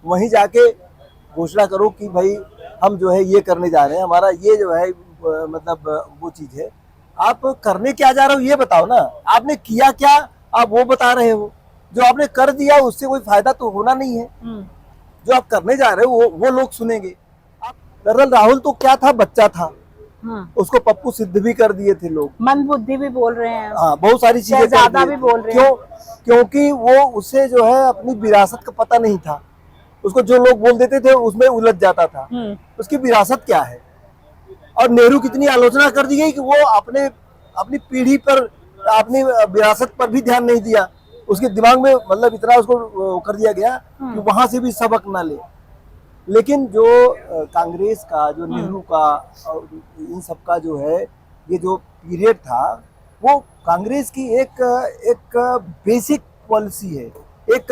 वहीं जाके घोषणा करो कि भाई हम जो है ये करने जा रहे हैं, हमारा ये जो है मतलब वो चीज है। आप करने क्या जा रहे हो ये बताओ ना, आपने किया क्या आप वो बता रहे हो। जो आपने कर दिया उससे कोई फायदा तो होना नहीं है। जो आप करने जा रहे हो वो लोग सुनेंगे। आप जनरल राहुल तो क्या था, बच्चा था, उसको पप्पू सिद्ध भी कर दिए थे लोग, मंद बुद्धि भी बोल रहे हैं, हाँ बहुत सारी चीजें ज्यादा भी बोल रहे क्यों? हैं। क्योंकि वो उसे जो है अपनी विरासत का पता नहीं था। उसको जो लोग बोल देते थे उसमें उलझ जाता था। उसकी विरासत क्या है। और नेहरू की इतनी आलोचना कर दी गई कि वो अपनी पीढ़ी पर, अपनी विरासत पर भी ध्यान नहीं दिया। उसके दिमाग में मतलब इतना उसको कर दिया गया कि वहां से भी सबक ना ले। लेकिन जो कांग्रेस का, जो नेहरू का और इन सब का जो है ये जो पीरियड था, वो कांग्रेस की एक बेसिक पॉलिसी है। एक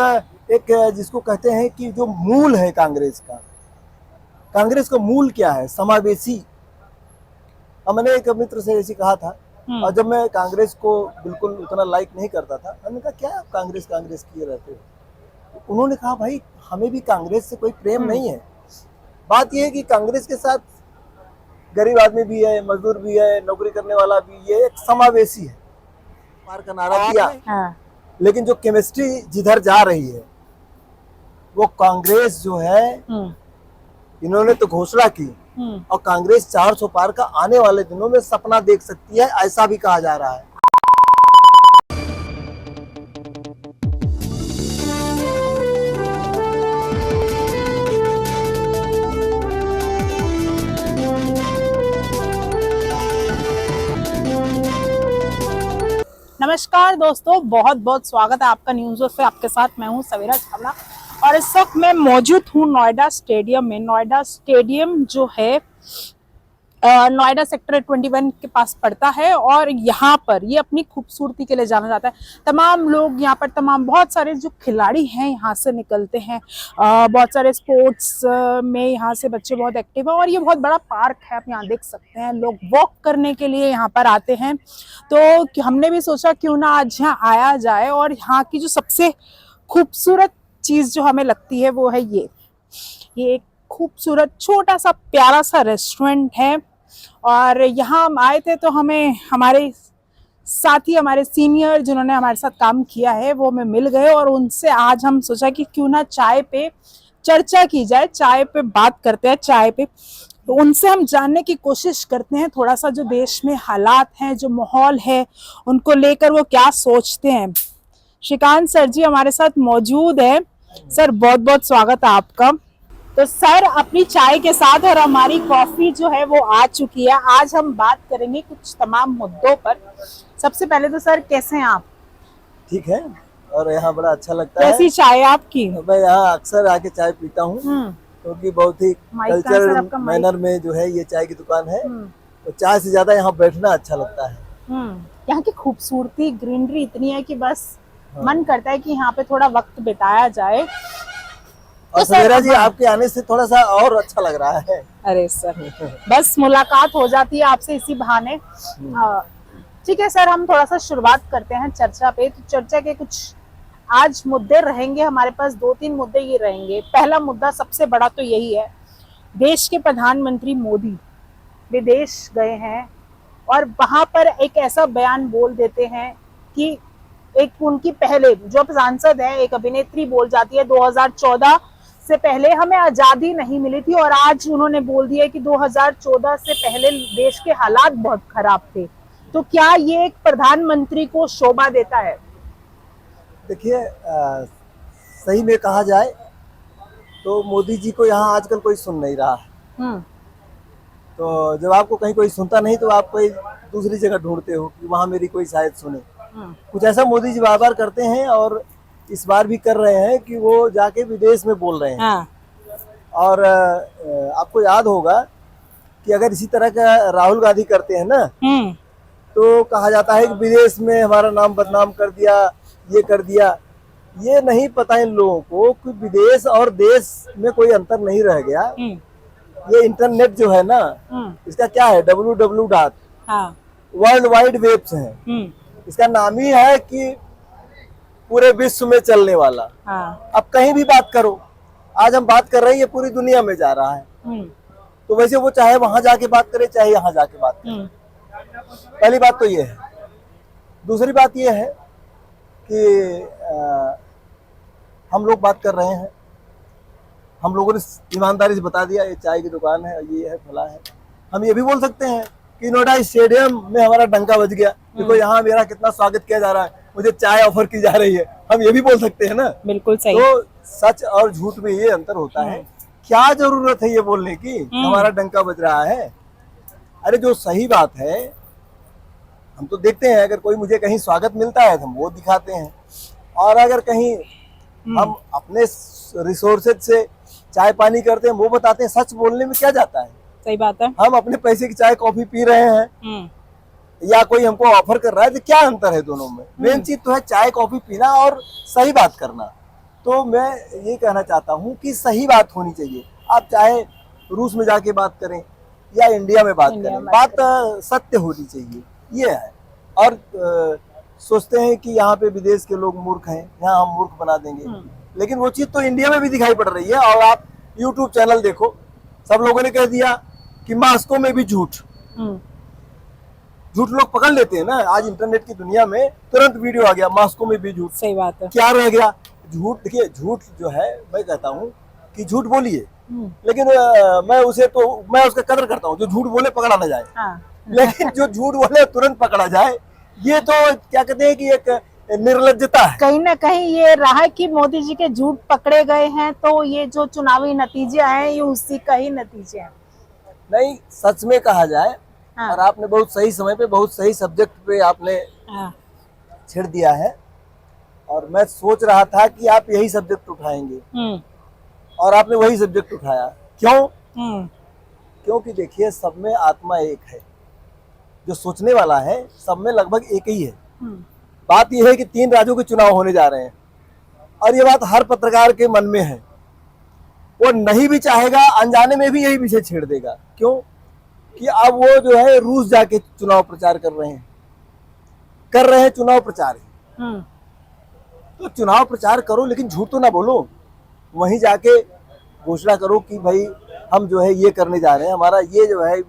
एक जिसको कहते हैं कि जो मूल है कांग्रेस का। कांग्रेस का मूल क्या है? समावेशी। और मैंने एक मित्र से ऐसी कहा था, और जब मैं कांग्रेस को बिल्कुल उतना लाइक नहीं करता था, मैंने कहा क्या आप कांग्रेस कांग्रेस किए रहते हो। उन्होंने कहा भाई हमें भी कांग्रेस से कोई प्रेम नहीं है। बात यह है कि कांग्रेस के साथ गरीब आदमी भी है, मजदूर भी है, नौकरी करने वाला भी, ये एक समावेशी है। पार का नारा दिया, लेकिन जो केमिस्ट्री जिधर जा रही है वो कांग्रेस जो है, इन्होंने तो घोषणा की और कांग्रेस 400 पार का आने वाले दिनों में सपना देख सकती है, ऐसा भी कहा जा रहा है। नमस्कार दोस्तों, बहुत बहुत स्वागत है आपका न्यूज़ से। आपके साथ मैं हूं सवेरा छावला और इस वक्त मैं मौजूद हूं नोएडा स्टेडियम में। नोएडा स्टेडियम जो है नोएडा सेक्टर 21 के पास पड़ता है और यहाँ पर ये अपनी खूबसूरती के लिए जाना जाता है। तमाम लोग यहाँ पर, बहुत सारे जो खिलाड़ी हैं यहाँ से निकलते हैं। बहुत सारे स्पोर्ट्स में यहाँ से बच्चे बहुत एक्टिव हैं और ये बहुत बड़ा पार्क है, आप यहाँ देख सकते हैं। लोग वॉक करने के लिए यहाँ पर आते हैं, तो हमने भी सोचा क्यों ना आज यहाँ आया जाए। और यहाँ की जो सबसे खूबसूरत चीज़ जो हमें लगती है वो है ये एक खूबसूरत छोटा सा प्यारा सा रेस्टोरेंट है। और यहाँ हम आए थे तो हमें हमारे साथी, हमारे सीनियर जिन्होंने हमारे साथ काम किया है वो हमें मिल गए और उनसे आज हम सोचा कि क्यों ना चाय पे चर्चा की जाए, चाय पे बात करते हैं। चाय पे तो उनसे हम जानने की कोशिश करते हैं थोड़ा सा जो देश में हालात हैं, जो माहौल है, उनको लेकर वो क्या सोचते हैं। श्रीकांत सर जी हमारे साथ मौजूद है। सर बहुत बहुत स्वागत है आपका। तो सर अपनी चाय के साथ और हमारी कॉफी जो है वो आ चुकी है। आज हम बात करेंगे कुछ तमाम मुद्दों पर। सबसे पहले तो सर कैसे हैं आप? ठीक है, और यहाँ बड़ा अच्छा लगता है। कैसी चाय आपकी? मैं यहाँ अक्सर आके चाय पीता हूँ क्योंकि बहुत ही कल्चर मैनर में जो है ये चाय की दुकान है। तो चाय से ज्यादा यहाँ बैठना अच्छा लगता है। यहाँ की खूबसूरती, ग्रीनरी इतनी है कि बस मन करता है कि यहाँ पे थोड़ा वक्त बिताया जाए। और सवेरा जी आपके आने से थोड़ा सा और अच्छा लग रहा है। अरे सर बस मुलाकात हो जाती है आपसे इसी बहाने। ठीक है सर, हम थोड़ा सा शुरुआत करते हैं चर्चा पे। तो चर्चा के कुछ आज मुद्दे रहेंगे हमारे पास, 2-3 मुद्दे ये रहेंगे। पहला मुद्दा सबसे बड़ा तो यही है, देश के प्रधानमंत्री मोदी विदेश गए हैं और वहां पर एक ऐसा बयान बोल देते हैं कि एक उनकी पहले जो सांसद है, एक अभिनेत्री बोल जाती है 2014 से पहले हमें आजादी नहीं मिली थी, और आज उन्होंने बोल दिया कि 2014 से पहले देश के हालात बहुत खराब थे। तो क्या ये एक प्रधानमंत्री को शोभा देता है? देखिए, सही में कहा जाए तो मोदी जी को यहाँ आजकल कोई सुन नहीं रहा है। तो जब आपको कहीं कोई सुनता नहीं तो आप कोई दूसरी जगह ढूंढते हो कि वहां मेरी कोई शायद सुने। कुछ ऐसा मोदी जी बार बार करते हैं और इस बार भी कर रहे हैं कि वो जाके विदेश में बोल रहे हैं। और आपको याद होगा कि अगर इसी तरह का राहुल गांधी करते हैं ना तो कहा जाता है कि विदेश में हमारा नाम बदनाम कर दिया, ये कर दिया। ये नहीं पता इन लोगों को कि विदेश और देश में कोई अंतर नहीं रह गया। ये इंटरनेट जो है ना, इसका क्या है, www. वर्ल्ड वाइड वेब्स है। इसका नाम ही है कि पूरे विश्व में चलने वाला। अब कहीं भी बात करो, आज हम बात कर रहे हैं ये पूरी दुनिया में जा रहा है। तो वैसे वो चाहे वहां जाके बात करे चाहे यहाँ जाके बात करे। पहली बात तो ये है। दूसरी बात ये है कि हम लोग बात कर रहे हैं, हम लोगों ने ईमानदारी से बता दिया ये चाय की दुकान है, ये है, फला है। हम ये भी बोल सकते हैं कि नोएडा स्टेडियम में हमारा डंका बज गया, देखो यहाँ मेरा कितना स्वागत किया जा रहा है, मुझे चाय ऑफर की जा रही है। हम ये भी बोल सकते हैं ना। बिल्कुल सही। तो सच और झूठ में ये अंतर होता है। क्या जरूरत है ये बोलने की हमारा डंका बज रहा है? अरे जो सही बात है हम तो देखते हैं, अगर कोई मुझे कहीं स्वागत मिलता है तो हम वो दिखाते हैं, और अगर कहीं हम अपने रिसोर्सेज से चाय पानी करते हैं वो बताते हैं। सच बोलने में क्या जाता है? सही बात है। हम अपने पैसे की चाय कॉफी पी रहे हैं या कोई हमको ऑफर कर रहा है, तो क्या अंतर है दोनों में? मेन चीज तो है चाय कॉफी पीना और सही बात करना। तो मैं ये कहना चाहता हूँ कि सही बात होनी चाहिए। आप चाहे रूस में जाके बात करें या इंडिया में बात करें, बात सत्य होनी चाहिए, ये है। और सोचते हैं कि यहाँ पे विदेश के लोग मूर्ख हैं, यहाँ हम मूर्ख बना देंगे, लेकिन वो चीज तो इंडिया में भी दिखाई पड़ रही है। और आप यूट्यूब चैनल देखो, सब लोगों ने कह दिया कि मास्को में भी झूठ। झूठ लोग पकड़ लेते हैं ना। आज इंटरनेट की दुनिया में तुरंत वीडियो आ गया, मास्को में भी झूठ। सही बात है। क्या रह गया? झूठ। देखिए झूठ जो है, मैं कहता हूँ कि झूठ बोलिए, लेकिन मैं उसका कदर करता हूँ जो झूठ बोले पकड़ा ना जाए। लेकिन जो झूठ बोले तुरंत पकड़ा जाए, ये तो क्या कहते हैं कि एक निर्लज्जता है। कहीं ना कहीं ये रहा कि मोदी जी के झूठ पकड़े गए हैं, तो ये जो चुनावी नतीजे आए ये उसी का ही नतीजे हैं। नहीं, सच में कहा जाए, और आपने बहुत सही समय पे बहुत सही सब्जेक्ट पे आपने छेड़ दिया है, और मैं सोच रहा था कि आप यही सब्जेक्ट उठाएंगे, और आपने वही सब्जेक्ट उठाया। क्यों? क्योंकि देखिए सब में आत्मा एक है, जो सोचने वाला है सब में लगभग एक ही है। बात यह है कि 3 राज्यों के चुनाव होने जा रहे हैं, और ये बात हर पत्रकार के मन में है। वो नहीं भी चाहेगा, अनजाने में भी यही विषय छेड़ देगा। क्यों? कि अब वो जो है रूस जाके चुनाव प्रचार कर रहे हैं चुनाव प्रचार ही। तो चुनाव प्रचार करो, लेकिन झूठ तो ना बोलो। वहीं जाके घोषणा करो कि भाई हम जो है ये करने जा रहे हैं, हमारा ये जो है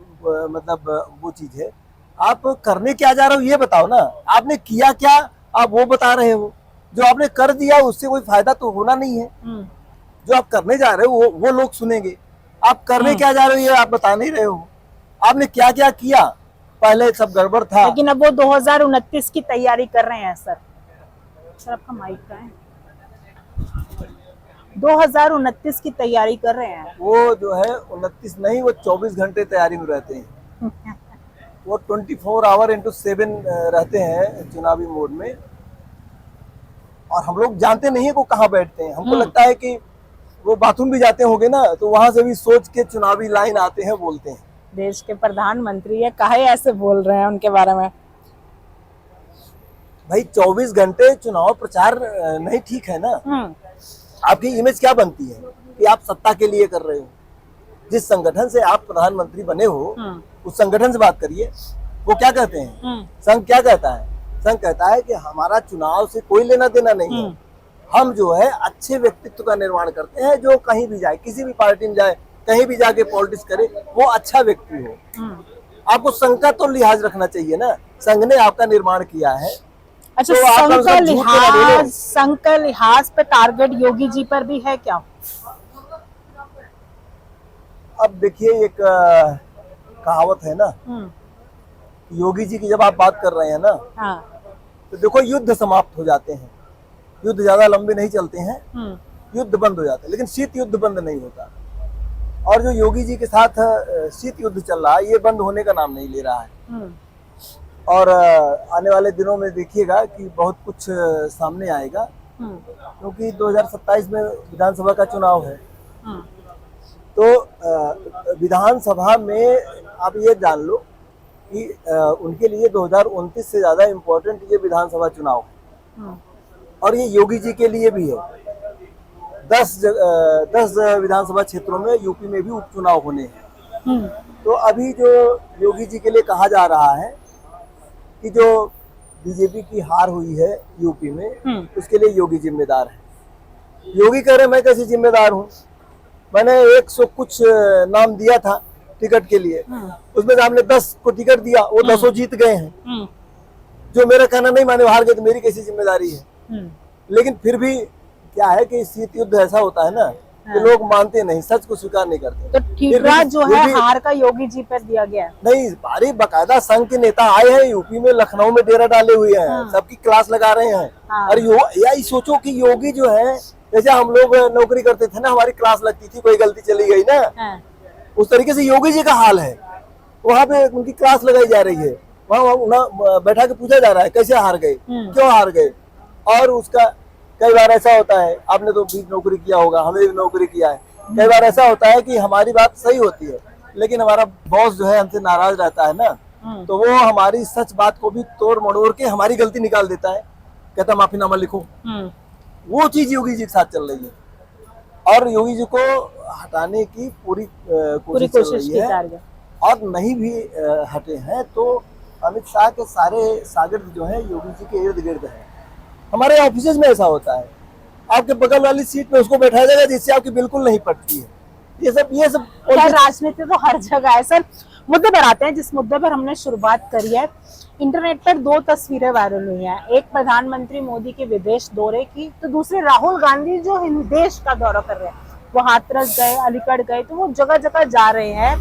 मतलब वो चीज है। आप करने क्या जा रहे हो ये बताओ ना। आपने किया क्या आप वो बता रहे हो। जो आपने कर दिया उससे कोई फायदा तो होना नहीं है। जो आप करने जा रहे हो वो लोग सुनेंगे। आप करने क्या जा रहे हो ये आप बता नहीं रहे हो। आपने क्या क्या किया, पहले सब गड़बड़ था। लेकिन अब वो 2029 की तैयारी कर रहे हैं सर। सर आपका माइक का है। 2029 की तैयारी कर रहे हैं। वो जो है 29 नहीं, वो 24 घंटे तैयारी में रहते हैं। वो 24 आवर इंटू 7 रहते हैं चुनावी मोड में। और हम लोग जानते नहीं है वो कहाँ बैठते हैं। हमको लगता है कि वो बाथरूम भी जाते होंगे ना, तो वहां से भी सोच के चुनावी लाइन आते हैं, बोलते हैं। देश के प्रधानमंत्री है, काहे ऐसे बोल रहे हैं उनके बारे में? भाई 24 घंटे चुनाव प्रचार नहीं ठीक है ना। आपकी इमेज क्या बनती है कि आप सत्ता के लिए कर रहे हो। जिस संगठन से आप प्रधानमंत्री बने हो उस संगठन से बात करिए। वो क्या कहते हैं? संघ क्या कहता है? संघ कहता है कि हमारा चुनाव से कोई लेना देना नहीं है। हम जो है अच्छे व्यक्तित्व का निर्माण करते हैं, जो कहीं भी जाए, किसी भी पार्टी में जाए, कहीं भी जाके पॉलिटिक्स करे, वो अच्छा व्यक्ति हो। आपको संघ का तो लिहाज रखना चाहिए ना। संघ ने आपका निर्माण किया है। अच्छा, तो संघ का लिहाज पे टारगेट योगी जी पर भी है क्या? अब देखिए एक कहावत है ना, योगी जी की जब आप बात कर रहे हैं ना, तो देखो युद्ध समाप्त हो जाते हैं। युद्ध ज्यादा लंबे नहीं चलते हैं, युद्ध बंद हो जाते हैं, लेकिन शीत युद्ध बंद नहीं होता। और जो योगी जी के साथ शीत युद्ध चल रहा है, ये बंद होने का नाम नहीं ले रहा है। और आने वाले दिनों में देखिएगा कि बहुत कुछ सामने आएगा, क्योंकि 2027 में विधानसभा का चुनाव है। तो विधानसभा में आप ये जान लो कि उनके लिए 2029 से ज्यादा इम्पोर्टेंट ये विधानसभा चुनाव है। और ये योगी जी के लिए भी है। 10 विधानसभा क्षेत्रों में यूपी में भी उपचुनाव होने हैं। तो अभी जो योगी जी के लिए कहा जा रहा है कि जो बीजेपी की हार हुई है यूपी में, उसके लिए योगी जिम्मेदार है। योगी कह रहे मैं कैसे जिम्मेदार हूँ? मैंने 100 कुछ नाम दिया था टिकट के लिए, उसमें से हमने 10 को टिकट दिया, वो 10 जीत गए हैं। जो मेरा कहना नहीं माने हार गए तो मेरी कैसी जिम्मेदारी है। लेकिन फिर भी क्या है कि शीत युद्ध ऐसा होता है ना कि लोग मानते नहीं, सच को स्वीकार नहीं करते। तो ठीकरा जो है हार का योगी जी पर दिया गया है। नहीं, भारी बाकायदा संघ के नेता आए हैं यूपी में, लखनऊ में डेरा डाले हुए हैं, सबकी क्लास लगा रहे हैं। और यही सोचो कि योगी जो है, जैसे हम लोग नौकरी करते थे ना, हमारी क्लास लगती थी, कोई गलती चली गई ना, उस तरीके से योगी जी का हाल है। वहाँ पे उनकी क्लास लगाई जा रही है, वहाँ बैठा के पूछा जा रहा है कैसे हार गए, क्यों हार गए। और उसका कई बार ऐसा होता है, आपने तो भी नौकरी किया होगा, हमने भी नौकरी किया है, कई बार ऐसा होता है कि हमारी बात सही होती है लेकिन हमारा बॉस जो है हमसे नाराज रहता है ना, तो वो हमारी सच बात को भी तोड़ मड़ोड़ के हमारी गलती निकाल देता है, कहता माफीनामा लिखो। वो चीज योगी जी के साथ चल रही है और योगी जी को हटाने की पूरी कोशिश चल रही है। और नहीं भी हटे हैं तो अमित शाह के सारे शागिर्द जो है योगी जी के इर्द गिर्द है। हमारे ऑफिस में ऐसा होता है, आपके बगल वाली सीट में उसको बैठाया जाएगा जिससे आपकी बिल्कुल नहीं पटती है। ये सब राजनीति तो हर जगह है सर। मुद्दे पर आते हैं, जिस मुद्दे पर हमने शुरुआत करी है। इंटरनेट पर 2 तस्वीरें वायरल हुई हैं, एक प्रधानमंत्री मोदी के विदेश दौरे की, तो दूसरे राहुल गांधी जो देश का दौरा कर रहे हैं। वो हाथरस गए, अलीगढ़ गए, तो वो जगह जगह जा रहे हैं।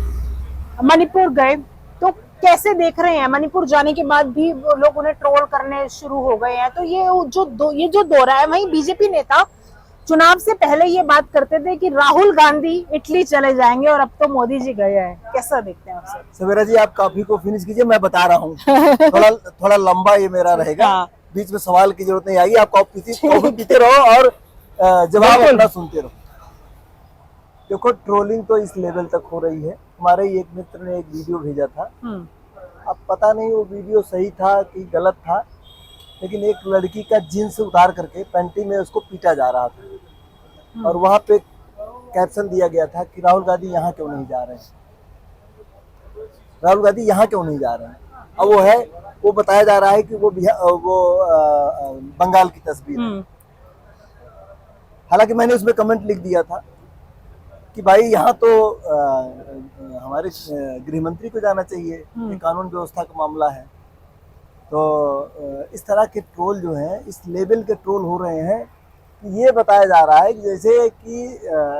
मणिपुर गए, तो कैसे देख रहे हैं? मणिपुर जाने के बाद भी लोग उन्हें ट्रोल करने शुरू हो गए हैं। तो ये जो दौरा है, वहीं बीजेपी नेता चुनाव से पहले ये बात करते थे कि राहुल गांधी इटली चले जाएंगे और अब तो मोदी जी गए हैं। कैसा देखते हैं आप? सवेरा जी, आप कॉफी को फिनिश कीजिए, मैं बता रहा हूँ। थोड़ा लंबा ये मेरा रहेगा, बीच में सवाल की जरूरत नहीं आएगी। आप कॉफी पीते रहो और जवाब अपना सुनते रहो। देखो, ट्रोलिंग तो इस लेवल तक हो रही है। हमारे एक मित्र ने एक वीडियो भेजा था, अब पता नहीं वो वीडियो सही था कि गलत था, लेकिन एक लड़की का जीन्स उतार करके पैंटी में उसको पीटा जा रहा था और वहां पे कैप्शन दिया गया था कि राहुल गांधी यहाँ क्यों नहीं जा रहे हैं, राहुल गांधी यहाँ क्यों नहीं जा रहे हैं। अब वो बताया जा रहा है कि वो बंगाल की तस्वीर है। हालांकि मैंने उसमें कमेंट लिख दिया था कि भाई यहाँ तो हमारे गृह मंत्री को जाना चाहिए, ये कानून व्यवस्था का मामला है। तो इस तरह के ट्रोल जो हैं, इस लेवल के ट्रोल हो रहे हैं कि ये बताया जा रहा है कि जैसे कि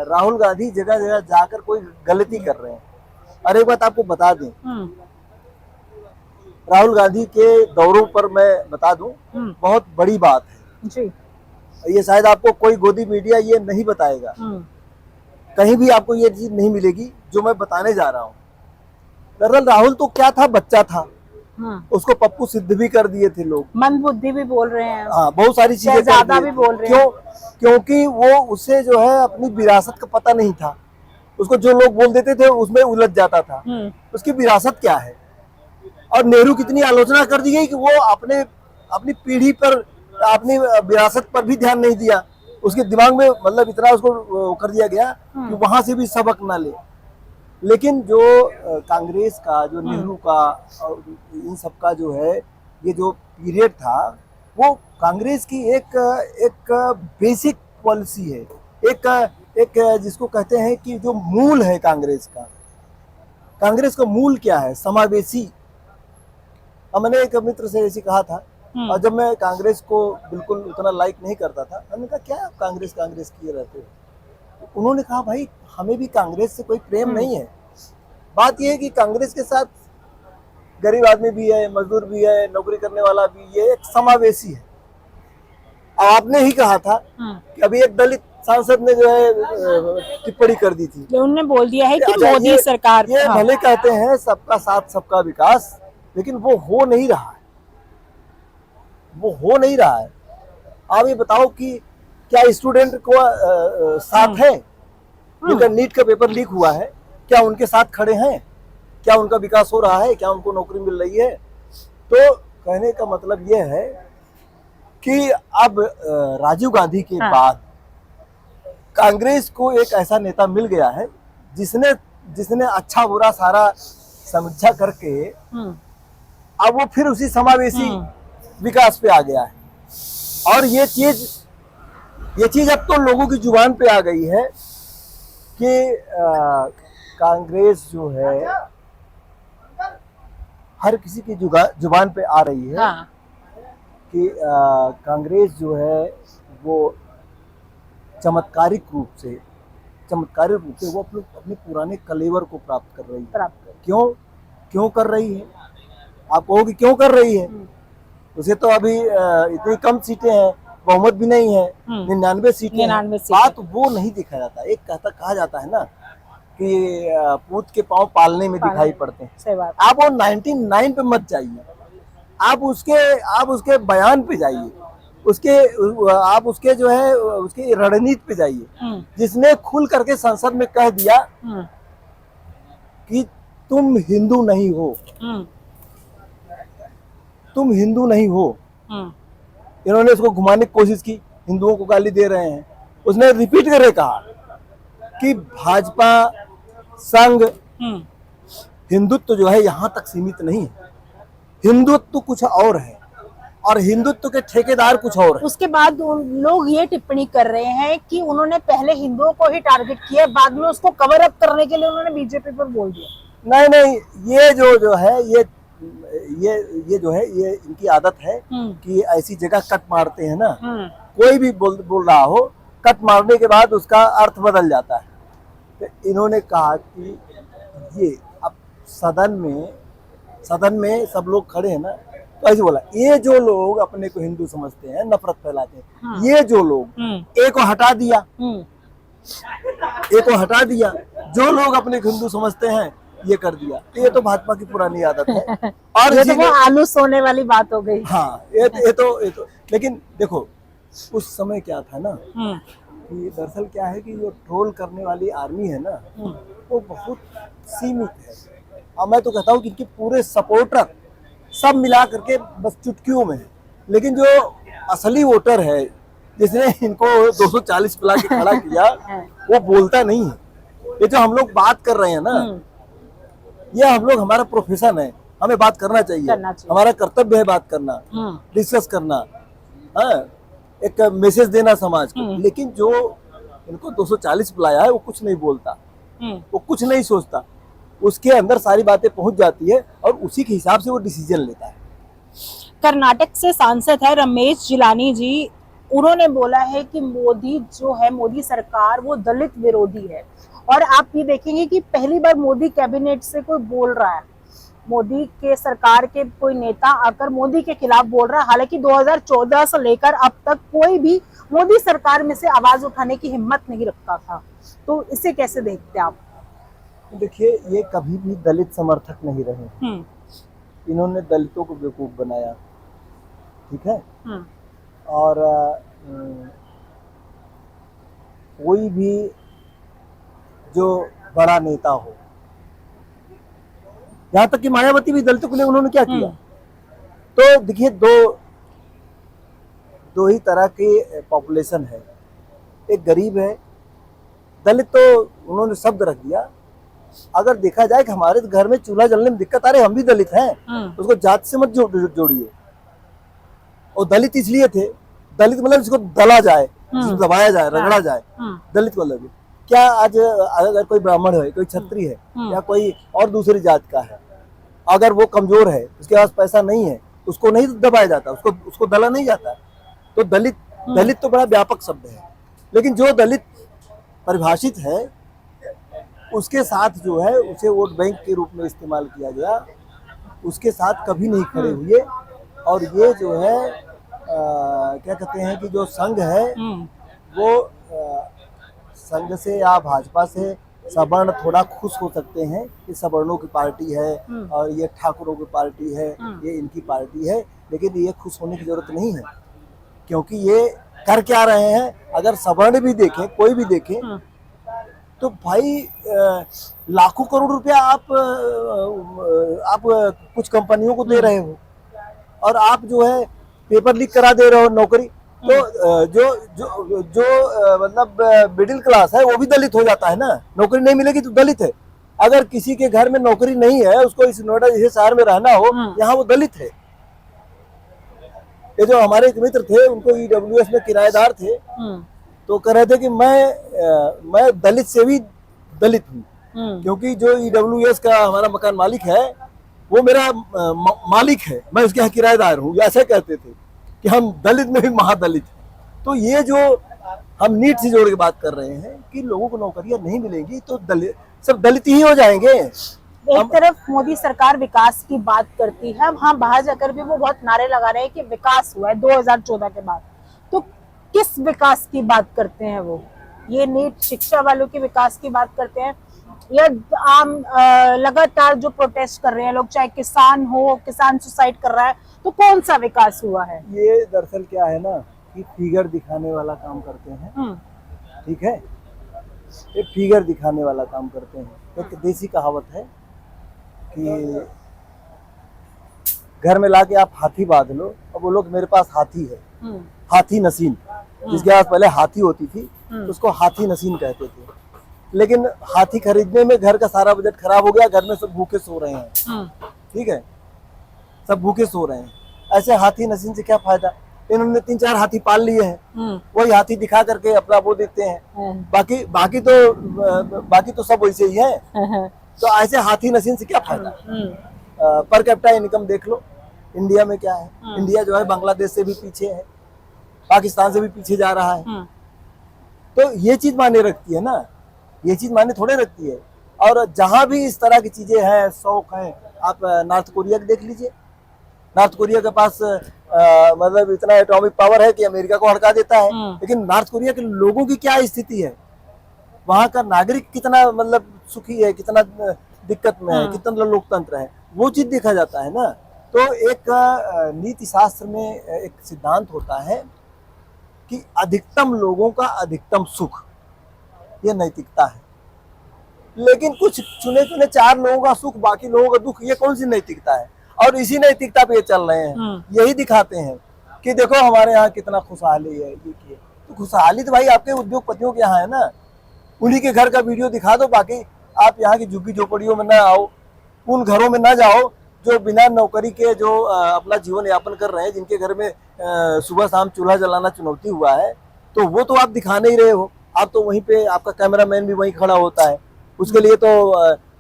राहुल गांधी जगह जगह जाकर कोई गलती कर रहे हैं। और एक बात आपको बता दें, राहुल गांधी के दौरों पर मैं बता दूं, बहुत बड़ी बात है जी। ये शायद आपको कोई गोदी मीडिया ये नहीं बताएगा, कहीं भी आपको ये चीज नहीं मिलेगी जो मैं बताने जा रहा हूँ। दरअसल राहुल तो क्या था, बच्चा था, उसको पप्पू सिद्ध भी कर दिए थे लोग, मंदबुद्धि भी बोल रहे हैं, हाँ बहुत सारी चीजें ज्यादा भी बोल रहे हैं। क्योंकि वो उसे जो है अपनी विरासत का पता नहीं था। उसको जो लोग बोल देते थे उसमें उलझ जाता था, उसकी विरासत क्या है। और नेहरू कितनी आलोचना कर दी गई कि वो अपनी पीढ़ी पर, अपनी विरासत पर भी ध्यान नहीं दिया। उसके दिमाग में मतलब इतना उसको कर दिया गया कि वहां से भी सबक ना ले। लेकिन जो कांग्रेस का, जो नेहरू का और इन सब का जो है, ये जो पीरियड था, वो कांग्रेस की एक बेसिक पॉलिसी है, एक जिसको कहते हैं कि जो मूल है कांग्रेस का। कांग्रेस का मूल क्या है? समावेशी। अब मैंने एक मित्र से ऐसे कहा था, और जब मैं कांग्रेस को बिल्कुल उतना लाइक नहीं करता था, मैंने कहा क्या आप कांग्रेस किए रहते हो? तो उन्होंने कहा भाई हमें भी कांग्रेस से कोई प्रेम नहीं है। बात यह है कि कांग्रेस के साथ गरीब आदमी भी है, मजदूर भी है, नौकरी करने वाला भी, ये एक समावेशी है। अब आपने ही कहा था कि अभी एक दलित सांसद ने जो है टिप्पणी कर दी थी, उन्होंने बोल दिया है कि मोदी सरकार, ये भले कहते हैं सबका साथ सबका विकास, लेकिन वो हो नहीं रहा है, वो हो नहीं रहा है। आप ये बताओ कि क्या स्टूडेंट को साथ है जिनका नीट का पेपर लीक हुआ है, क्या उनके साथ खड़े हैं? क्या उनका विकास हो रहा है? क्या उनको नौकरी मिल रही है? तो कहने का मतलब ये है कि अब राजीव गांधी के बाद कांग्रेस को एक ऐसा नेता मिल गया है जिसने अच्छा बुरा सारा समीक्षा करके अब वो फिर उसी समावेशी विकास पे आ गया है। और ये चीज अब तो लोगों की जुबान पे आ गई है कि कांग्रेस जो है हर किसी की जुबान पे आ रही है हाँ, कि कांग्रेस जो है वो चमत्कारिक रूप से वो अपने पुराने कलेवर को प्राप्त कर रही है। प्राप्त कर। क्यों क्यों कर रही है? आप कहोगे क्यों कर रही है? उसे तो अभी इतनी कम सीटें हैं, बहुमत भी नहीं है, 99 सीटें हैं। 99 सीटें। बात वो नहीं दिखा जाता। एक कहा जाता है ना कि पूत के पांव पालने में दिखाई पड़ते हैं। सही बात। आप वो 99 पे मत जाइए, आप उसके बयान पे जाइए, आप उसके जो है उसकी रणनीति पे जाइए, जिसने खुल करके संसद में कह दिया कि तुम हिंदू नहीं हो, तुम हिंदू नहीं हो। इन्होंने उसको घुमाने की कोशिश की, हिंदुओं को गाली दे रहे हैं। उसने रिपीट करके कहा कि भाजपा संघ हिंदुत्व जो है यहाँ तक सीमित नहीं है, हिंदुत्व कुछ और है और हिंदुत्व के ठेकेदार कुछ और है। उसके बाद लोग ये टिप्पणी कर रहे हैं कि उन्होंने पहले हिंदुओं को ही टारगेट किया, बाद में उसको कवर अप करने के लिए उन्होंने बीजेपी पर बोल दिया। नहीं, ये जो है ये जो है ये इनकी आदत है कि ऐसी जगह कट मारते हैं ना, कोई भी बोल रहा हो, कट मारने के बाद उसका अर्थ बदल जाता है। तो इन्होंने कहा कि ये अब सदन में सब लोग खड़े हैं ना, तो ऐसे बोला, ये जो लोग अपने को हिंदू समझते हैं, नफरत फैलाते हैं, ये जो लोग एक को हटा दिया, जो लोग अपने को हिंदू समझते हैं ये कर दिया। ये तो भाजपा की पुरानी आदत है। और ये तो वो आलू सोने वाली बात हो गई। हाँ, ये तो लेकिन देखो उस समय क्या था ना कि दरअसल क्या है कि जो ट्रोल करने वाली आर्मी है ना वो बहुत सीमित है। और मैं तो कहता हूँ कि इनके पूरे सपोर्टर सब मिला करके बस चुटकियों में है, लेकिन जो असली वोटर है जिसने इनको 240 पिला के खड़ा किया वो बोलता नहीं है। ये जो हम लोग बात कर रहे हैं ना, ये हमारा प्रोफेशन है, हमें बात करना चाहिए। हमारा कर्तव्य है बात करना, डिस्कस करना, एक मैसेज देना समाज को। लेकिन जो इनको 240 बुलाया है वो कुछ नहीं बोलता, वो कुछ नहीं सोचता, उसके अंदर सारी बातें पहुंच जाती है और उसी के हिसाब से वो डिसीजन लेता है। कर्नाटक से सांसद है रमेश जिलानी जी, उन्होंने बोला है कि मोदी जो है, मोदी सरकार वो दलित विरोधी है। और आप ये देखेंगे कि पहली बार मोदी कैबिनेट से कोई बोल रहा है, मोदी के सरकार के कोई नेता आकर मोदी के खिलाफ बोल रहा है। हालांकि 2014 से लेकर अब तक कोई भी मोदी सरकार में से आवाज उठाने की हिम्मत नहीं रखता था। तो इसे कैसे देखते आप? देखिए, ये कभी भी दलित समर्थक नहीं रहे। इन्होंने दलितों को बेवकूफ बनाया, ठीक है। और कोई भी जो बड़ा नेता हो, यहाँ तक कि मायावती भी दलितों के लिए उन्होंने क्या किया। तो देखिए, दो ही तरह की पॉपुलेशन है, एक गरीब है, दलित तो उन्होंने शब्द रख दिया। अगर देखा जाए कि हमारे घर में चूल्हा जलने में दिक्कत आ रही, हम भी दलित हैं, उसको जात से मत जोड़िए। और दलित इसलिए थे, दलित मतलब जिसको दला जाए, जिसको दबाया जाए, रगड़ा जाए, दलित मतलब। क्या आज अगर कोई ब्राह्मण है, कोई क्षत्रिय है या कोई और दूसरी जात का है, अगर वो कमजोर है, उसके पास पैसा नहीं है, उसको नहीं दबाया जाता, उसको दला नहीं जाता। तो दलित तो बड़ा व्यापक शब्द है, लेकिन जो दलित परिभाषित है उसके साथ जो है उसे वोट बैंक के रूप में इस्तेमाल किया गया, उसके साथ कभी नहीं खड़े हुए। और ये जो है क्या कहते हैं कि जो संघ है वो संघ से या भाजपा से सवर्ण थोड़ा खुश हो सकते हैं कि सवर्णों की पार्टी है और ये ठाकुरों की पार्टी है, ये इनकी पार्टी है। लेकिन ये खुश होने की जरूरत नहीं है, क्योंकि ये कर क्या रहे हैं। अगर सवर्ण भी देखें, कोई भी देखे, तो भाई लाखों करोड़ रुपया आप कुछ कंपनियों को दे रहे हो और आप जो है पेपर लीक करा दे रहे हो नौकरी। तो जो मतलब मिडिल क्लास है वो भी दलित हो जाता है ना, नौकरी नहीं मिलेगी तो दलित है। अगर किसी के घर में नौकरी नहीं है, उसको इस नोएडा जैसे शहर में रहना हो, यहाँ वो दलित है। ये जो हमारे एक मित्र थे, उनको ईडब्ल्यूएस में किराएदार थे, तो कह रहे थे कि मैं दलित से भी दलित हूँ, क्योंकि जो EWS का हमारा मकान मालिक है वो मेरा मालिक है, मैं उसके यहाँ किराएदार हूँ। ऐसे कहते थे कि हम दलित में भी महादलित हैं। तो ये जो हम नीट से जोड़ के बात कर रहे हैं कि लोगों को नौकरियां नहीं मिलेंगी तो दलित सब दलित ही हो जाएंगे। एक तरफ मोदी सरकार विकास की बात करती है, वहाँ बाहर जाकर भी वो बहुत नारे लगा रहे हैं कि विकास हुआ है 2014 के बाद। तो किस विकास की बात करते हैं वो? ये नीट शिक्षा वालों के विकास की बात करते हैं या आम लगातार जो प्रोटेस्ट कर रहे हैं लोग, चाहे किसान हो, किसान सुसाइड कर रहा है, तो कौन सा विकास हुआ है? ये दरअसल क्या है ना कि फिगर दिखाने वाला काम करते हैं, ठीक है, ये फिगर दिखाने वाला काम करते हैं। एक देसी कहावत है कि घर में लाके आप हाथी बांध लो, अब वो लोग मेरे पास हाथी है, हाथी नसीन, जिसके पास पहले हाथी होती थी उसको हाथी नसीन कहते थे। लेकिन हाथी खरीदने में घर का सारा बजट खराब हो गया, घर में सब भूखे सो रहे हैं, ठीक है, सब भूखे सो रहे हैं। ऐसे हाथी नसीन से क्या फायदा? इन्होंने 3-4 हाथी पाल लिए हैं, वही हाथी दिखा करके अपना वो देते हैं, बाकी तो सब वैसे ही है। तो ऐसे हाथी नसीन से क्या फायदा? पर कैपिटा इनकम देख लो इंडिया में क्या है। इंडिया जो है बांग्लादेश से भी पीछे है, पाकिस्तान से भी पीछे जा रहा है। तो ये चीज मायने रखती है ना, ये चीज मायने थोड़े रखती है। और जहां भी इस तरह की चीजें हैं, शौक हैं, आप नॉर्थ कोरिया को देख लीजिए। नॉर्थ कोरिया के पास मतलब इतना एटॉमिक पावर है कि अमेरिका को हड़का देता है। लेकिन नॉर्थ कोरिया के लोगों की क्या स्थिति है, वहां का नागरिक कितना मतलब सुखी है, कितना दिक्कत में है, कितना लोकतंत्र है, वो चीज देखा जाता है ना। तो एक नीति शास्त्र में एक सिद्धांत होता है कि अधिकतम लोगों का अधिकतम सुख, ये नैतिकता है। लेकिन कुछ चुने चुने 4 लोगों का सुख, बाकी लोगों का दुख, ये कौन सी नैतिकता है? और इसी नैतिकता पे ये चल रहे हैं, यही दिखाते हैं कि देखो हमारे यहाँ कितना खुशहाली है, ये किए। तो खुशहाली तो भाई आपके उद्योगपतियों के यहाँ है ना, उन्हीं के घर का वीडियो दिखा दो। बाकी आप यहाँ की झुग्गी झोपड़ियों में ना आओ, उन घरों में ना जाओ जो बिना नौकरी के जो अपना जीवन यापन कर रहे हैं, जिनके घर में सुबह शाम चूल्हा जलाना चुनौती हुआ है, तो वो तो आप दिखा नहीं रहे हो। आप तो वहीं पे, आपका कैमरामैन भी वहीं खड़ा होता है, उसके लिए तो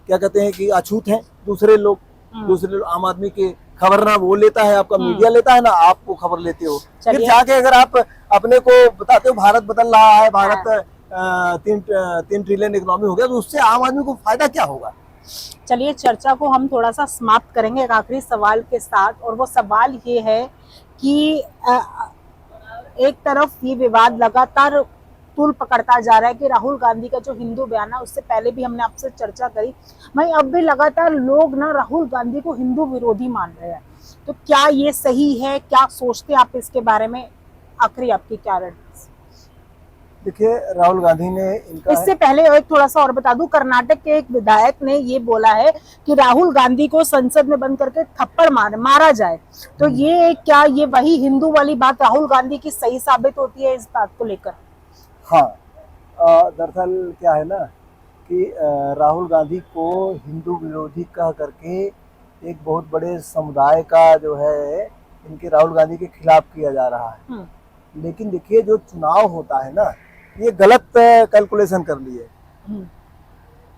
क्या कहते हैं कि अछूत हैं दूसरे लोग। आम आदमी की खबर ना वो लेता है, आपका मीडिया लेता है ना, आपको खबर लेते हो। फिर जाके अगर आप अपने को बताते हो भारत बदल रहा है, भारत 3 ट्रिलियन इकोनॉमी हो गया, तो उससे आम आदमी को फायदा क्या होगा? चलिए चर्चा को हम थोड़ा सा समाप्त करेंगे एक आखिरी सवाल के साथ, और वो सवाल ये है कि एक तरफ ये विवाद लगातार तूल पकड़ता जा रहा है कि राहुल गांधी का जो हिंदू बयान है, उससे पहले भी हमने आपसे चर्चा करी, भाई अब भी लगातार लोग ना राहुल गांधी को हिंदू विरोधी मान रहे हैं। तो क्या ये सही है? क्या सोचते हैं आप इसके बारे में? आखिरी आपकी क्या राय? देखिए, राहुल गांधी ने इनका, इससे पहले एक थोड़ा सा और बता दूं, कर्नाटक के एक विधायक ने ये बोला है कि राहुल गांधी को संसद में बंद करके थप्पड़ मारा जाए। तो ये क्या ये वही हिंदू वाली बात राहुल गांधी की सही साबित होती है इस बात को लेकर? हाँ, दरअसल क्या है ना कि राहुल गांधी को हिंदू विरोधी कह करके एक बहुत बड़े समुदाय का जो है इनके राहुल गांधी के खिलाफ किया जा रहा है। लेकिन देखिए, जो चुनाव होता है ना, ये गलत कैलकुलेशन कर लिए,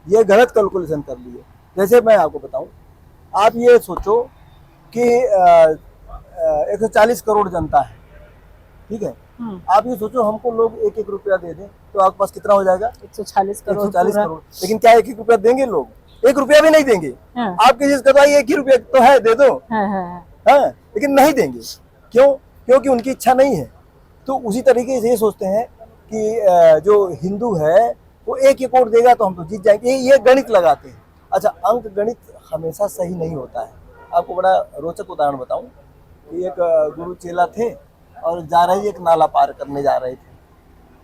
ये गलत कैलकुलेशन कर लिए। जैसे मैं आपको बताऊं, आप ये सोचो कि 140 करोड़ जनता है, ठीक है, आप ये सोचो हमको लोग 1-1 रुपया दे दें तो आपके पास कितना हो जाएगा? 140 करोड़। 140 करोड़। लेकिन क्या 1-1 रुपया देंगे लोग? 1 रुपया भी नहीं देंगे। आप किसी से कहते 1 ही रुपया तो है, दे दो, हाँ, लेकिन नहीं देंगे। क्यों? क्योंकि उनकी इच्छा नहीं है। तो उसी तरीके से ये सोचते हैं कि जो हिंदू है वो 1-1 वोट देगा तो हम तो जीत जाएंगे, ये गणित लगाते हैं। अच्छा, अंक गणित हमेशा सही नहीं होता है। आपको बड़ा रोचक उदाहरण बताऊं कि एक गुरु चेला थे और जा रहे एक नाला पार करने जा रहे थे।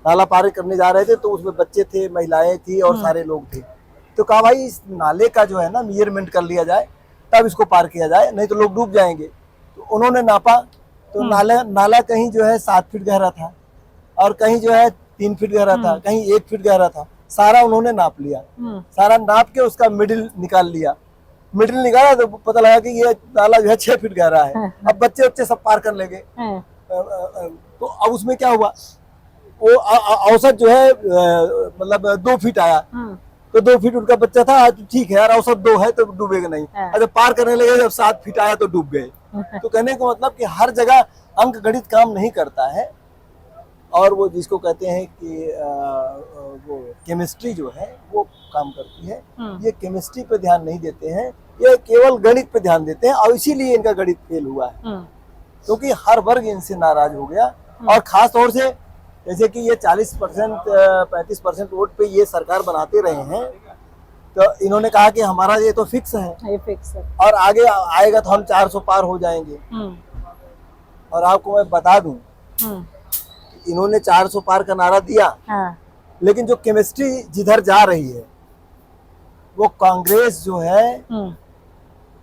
नाला पार करने जा रहे थे तो उसमें बच्चे थे, महिलाएं थी और सारे लोग थे। तो कहा भाई इस नाले का जो है ना मेजरमेंट कर लिया जाए, तब इसको पार किया जाए, नहीं तो लोग डूब जाएंगे। तो उन्होंने नापा तो नाला कहीं जो है 7 फीट गहरा था और कहीं जो है 3 फीट गहरा था, कहीं 1 फीट गहरा था। सारा उन्होंने नाप लिया, सारा नाप के उसका मिडिल निकाल लिया। मिडिल निकाला तो पता लगा कि ये नाला जो है 6 फीट गहरा है। अब बच्चे सब पार कर लेंगे। तो अब उसमें क्या हुआ, वो औसत जो है मतलब 2 फीट आया। तो 2 फीट उनका बच्चा था, आज ठीक है यार औसत 2 है तो डूबेगा नहीं। हाँ। जब पार करने लगे जब 7 फीट आया तो डूब गए। तो कहने का मतलब कि हर जगह अंक गणित काम नहीं करता है, और वो जिसको कहते हैं कि वो केमिस्ट्री जो है वो काम करती है। ये केमिस्ट्री पे ध्यान नहीं देते हैं, ये केवल गणित पे ध्यान देते हैं, और इसीलिए इनका गणित फेल हुआ है, क्योंकि हर वर्ग इनसे नाराज हो गया। और खास तौर से जैसे कि ये 40% 35% वोट पे ये सरकार बनाते रहे हैं, तो इन्होंने कहा कि हमारा ये तो फिक्स है, ये फिक्स है, और आगे आएगा तो हम 400 पार हो जाएंगे। और आपको मैं बता दूं, इन्होंने 400 पार का नारा दिया, हाँ। लेकिन जो केमिस्ट्री जिधर जा रही है वो कांग्रेस जो है,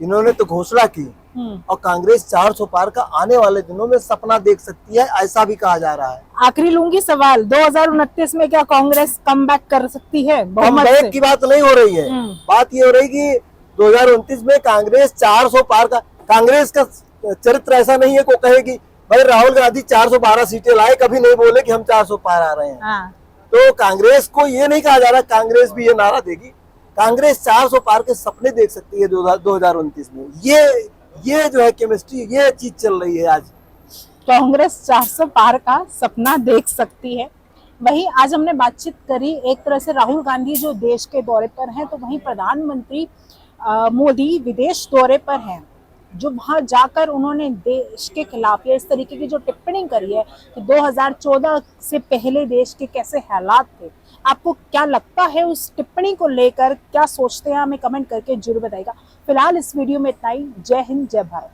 इन्होंने तो घोषणा की, और कांग्रेस 400 पार का आने वाले दिनों में सपना देख सकती है, ऐसा भी कहा जा रहा है। आखिरी लूंगी सवाल, 2029 में क्या कांग्रेस कमबैक कर सकती है? कमबैक की बात नहीं हो रही है, बात ये हो रही कि 2029 में कांग्रेस 400 पार का, कांग्रेस का चरित्र ऐसा नहीं है को कहे कि भाई राहुल गांधी 412 सीटें लाए, कभी नहीं बोले कि हम 400 पार आ रहे हैं। हाँ। तो कांग्रेस को ये नहीं कहा जा रहा, कांग्रेस भी ये नारा देगी, कांग्रेस 400 पार के सपने देख सकती है 2029 में। ये जो है केमिस्ट्री, ये चीज चल रही है आज। कांग्रेस 400 पार का सपना देख सकती है। वहीं आज हमने बातचीत करी, एक तरह से राहुल गांधी जो देश के दौरे पर हैं, तो वहीं प्रधानमंत्री मोदी विदेश दौरे पर हैं, जो वहां जाकर उन्होंने देश के खिलाफ या इस तरीके की जो टिप्पणी करी है कि 2014 से पहले देश के कैसे हालात थे, आपको क्या लगता है उस टिप्पणी को लेकर, क्या सोचते हैं, हमें कमेंट करके जरूर बताइएगा। फिलहाल इस वीडियो में इतना ही। जय हिंद, जय भारत।